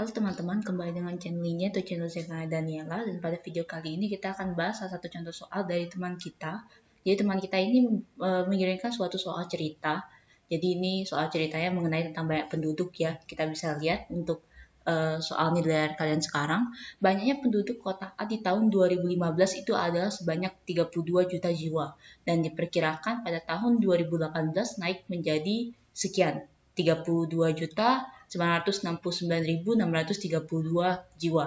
Halo teman-teman, kembali dengan channel ini atau channel saya Daniela, dan pada video kali ini kita akan bahas salah satu contoh soal dari teman kita. Jadi teman kita ini mengirimkan suatu soal cerita. Jadi ini soal ceritanya mengenai tentang banyak penduduk ya. Kita bisa lihat untuk soal nilai kalian sekarang. Banyaknya penduduk kota A di tahun 2015 itu adalah sebanyak 32 juta jiwa. Dan diperkirakan pada tahun 2018 naik menjadi sekian, 32 juta 969.632 jiwa.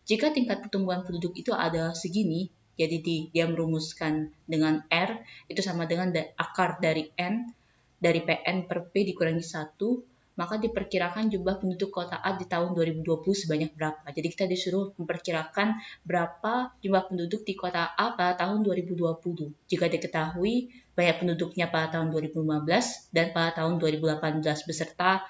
Jika tingkat pertumbuhan penduduk itu adalah segini, jadi dia merumuskan dengan R, itu sama dengan akar dari N, dari PN per P dikurangi 1, maka diperkirakan jumlah penduduk kota A di tahun 2020 sebanyak berapa. Jadi kita disuruh memperkirakan berapa jumlah penduduk di kota A pada tahun 2020. Jika diketahui banyak penduduknya pada tahun 2015 dan pada tahun 2018 beserta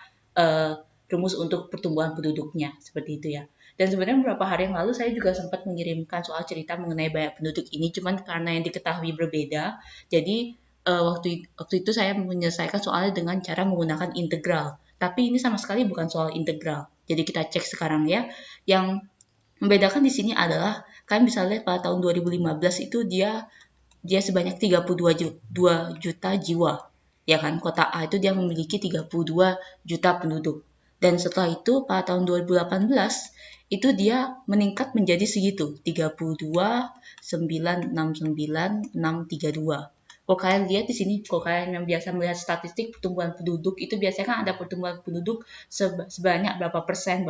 rumus untuk pertumbuhan penduduknya, seperti itu ya. Dan sebenarnya beberapa hari yang lalu saya juga sempat mengirimkan soal cerita mengenai banyak penduduk ini, cuman karena yang diketahui berbeda, jadi waktu itu saya menyelesaikan soalnya dengan cara menggunakan integral. Tapi ini sama sekali bukan soal integral. Jadi kita cek sekarang ya. Yang membedakan di sini adalah kalian bisa lihat pada tahun 2015 itu dia sebanyak 32 juta jiwa. Ya kan, kota A itu dia memiliki 32 juta penduduk. Dan setelah itu pada tahun 2018 itu dia meningkat menjadi segitu, 32.969.632. Kalau kalian lihat di sini, kalau kalian yang biasa melihat statistik pertumbuhan penduduk, itu biasanya kan ada pertumbuhan penduduk sebanyak berapa persen.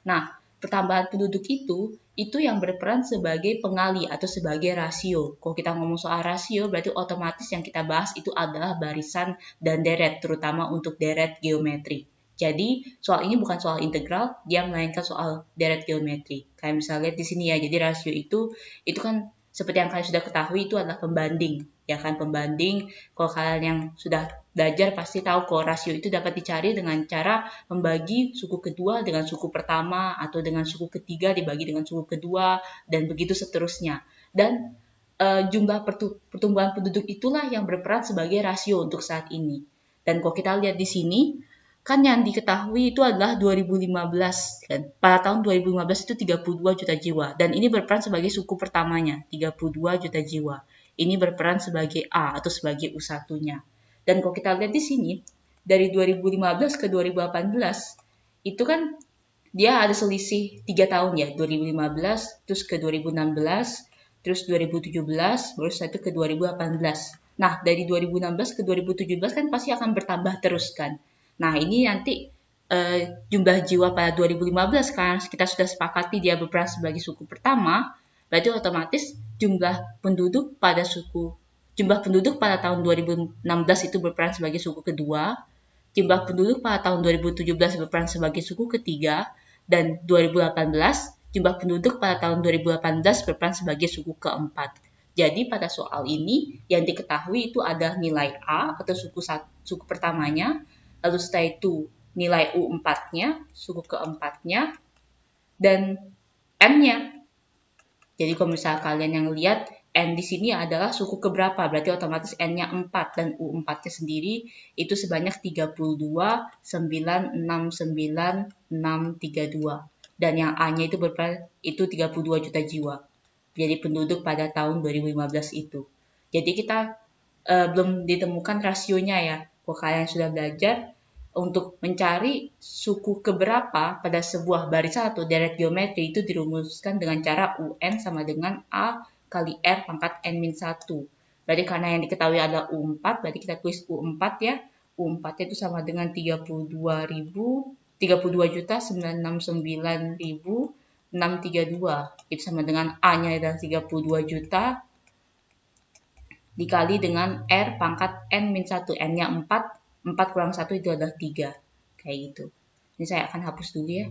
Nah, pertambahan penduduk itu yang berperan sebagai pengali atau sebagai rasio. Kalau kita ngomong soal rasio, berarti otomatis yang kita bahas itu adalah barisan dan deret, terutama untuk deret geometri. Jadi, soal ini bukan soal integral, dia melainkan soal deret geometri. Kalian bisa lihat di sini ya, jadi rasio itu kan seperti yang kalian sudah ketahui itu adalah pembanding. Ya kan, pembanding. Kalau kalian yang sudah belajar pasti tahu kalau rasio itu dapat dicari dengan cara membagi suku kedua dengan suku pertama atau dengan suku ketiga dibagi dengan suku kedua dan begitu seterusnya. Dan jumlah pertumbuhan penduduk itulah yang berperan sebagai rasio untuk saat ini. Dan kalau kita lihat di sini, kan yang diketahui itu adalah 2015 kan. Pada tahun 2015 itu 32 juta jiwa dan ini berperan sebagai suku pertamanya, 32 juta jiwa. Ini berperan sebagai A atau sebagai U1-nya. Dan kalau kita lihat di sini, dari 2015 ke 2018 itu kan dia ada selisih 3 tahun ya, 2015 terus ke 2016 terus 2017 baru setelah itu ke 2018. Nah, dari 2016 ke 2017 kan pasti akan bertambah terus kan. Nah, ini nanti jumlah jiwa pada 2015 kan kita sudah sepakati dia berperan sebagai suku pertama, berarti otomatis jumlah penduduk pada tahun 2016 itu berperan sebagai suku kedua, jumlah penduduk pada tahun 2017 berperan sebagai suku ketiga, dan 2018 jumlah penduduk pada tahun 2018 berperan sebagai suku keempat. Jadi pada soal ini yang diketahui itu ada nilai A atau suku pertamanya, lalu setelah itu nilai U4-nya, suku keempatnya, dan M-nya. Jadi kalau misalnya kalian yang lihat N di sini adalah suku keberapa, berarti otomatis N-nya 4 dan U4-nya sendiri itu sebanyak 32.969.632. Dan yang A-nya itu berperan itu 32 juta jiwa. Jadi penduduk pada tahun 2015 itu. Jadi kita belum ditemukan rasionya ya. Kalau kalian sudah belajar, untuk mencari suku keberapa pada sebuah barisan atau deret geometri itu dirumuskan dengan cara UN sama dengan A kali R pangkat N-1. Berarti karena yang diketahui adalah U4, berarti kita tulis U4 ya. U4 itu sama dengan 32.969.632. Itu sama dengan A-nya adalah 32 juta dikali dengan R pangkat N-1. N-nya 4 kurang 1 itu adalah 3. Kayak gitu. Ini saya akan hapus dulu ya.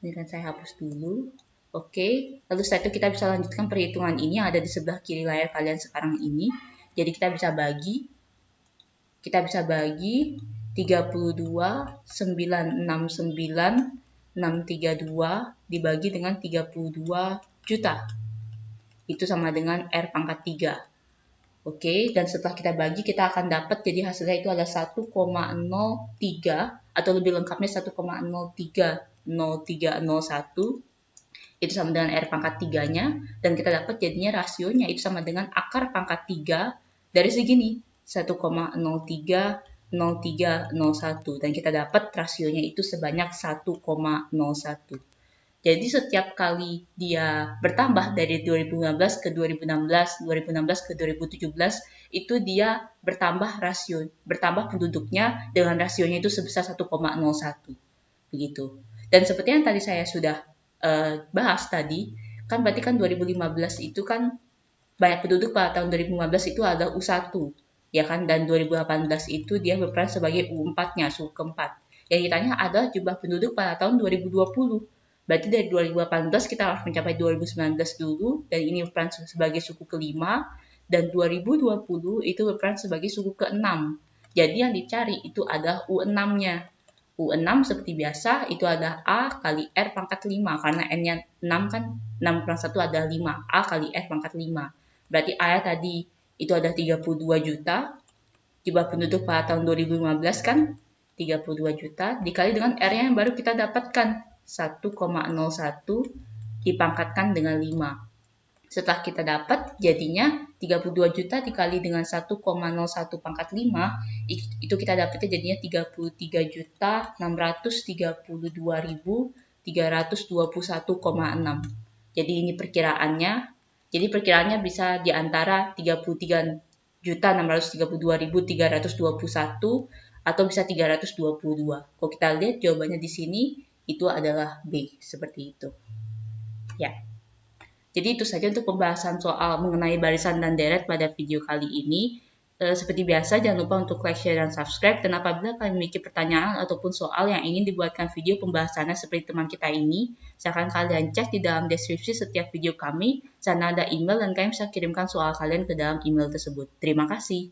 Ini kan saya hapus dulu. Oke. Lalu setelah itu kita bisa lanjutkan perhitungan ini yang ada di sebelah kiri layar kalian sekarang ini. Jadi kita bisa bagi 32.969.632 dibagi dengan 32 juta. Itu sama dengan R pangkat 3. Oke, dan setelah kita bagi, kita akan dapat jadi hasilnya itu adalah 1,03 atau lebih lengkapnya 1,030301 itu sama dengan R pangkat 3-nya, dan kita dapat jadinya rasionya itu sama dengan akar pangkat 3 dari segini, 1,030301, dan kita dapat rasionya itu sebanyak 1,01. Jadi setiap kali dia bertambah dari 2015 ke 2016, 2016 ke 2017, itu dia bertambah penduduknya dengan rasionya itu sebesar 1,01. Begitu. Dan seperti yang tadi saya sudah bahas tadi, kan berarti kan 2015 itu kan banyak penduduk pada tahun 2015 itu ada U1, ya kan, dan 2018 itu dia berperan sebagai U4-nya, suku keempat. Yang ditanya adalah jumlah penduduk pada tahun 2020. Berarti dari 2018 kita harus mencapai 2019 dulu, dan ini berperan sebagai suku kelima, dan 2020 itu berperan sebagai suku keenam. Jadi yang dicari itu adalah U6-nya. U6 seperti biasa itu adalah A kali R pangkat 5 karena N-nya 6 kan 6 kurang 1 adalah 5. A kali R pangkat 5. Berarti A tadi itu ada 32 juta. Jumlah penduduk pada tahun 2015 kan 32 juta dikali dengan R-nya yang baru kita dapatkan 1,01 dipangkatkan dengan 5. Setelah kita dapat jadinya 32 juta dikali dengan 1,01 pangkat 5, itu kita dapatnya jadinya 33.932.321,6. Jadi ini perkiraannya. Jadi perkiraannya bisa di antara 33.632.321 atau bisa 322. Kalau kita lihat jawabannya di sini itu adalah B, seperti itu. Ya. Jadi itu saja untuk pembahasan soal mengenai barisan dan deret pada video kali ini. Seperti biasa, jangan lupa untuk like, share, dan subscribe. Dan apabila kalian memiliki pertanyaan ataupun soal yang ingin dibuatkan video pembahasannya seperti teman kita ini, silakan kalian cek di dalam deskripsi setiap video kami. Sana ada email dan kalian bisa kirimkan soal kalian ke dalam email tersebut. Terima kasih.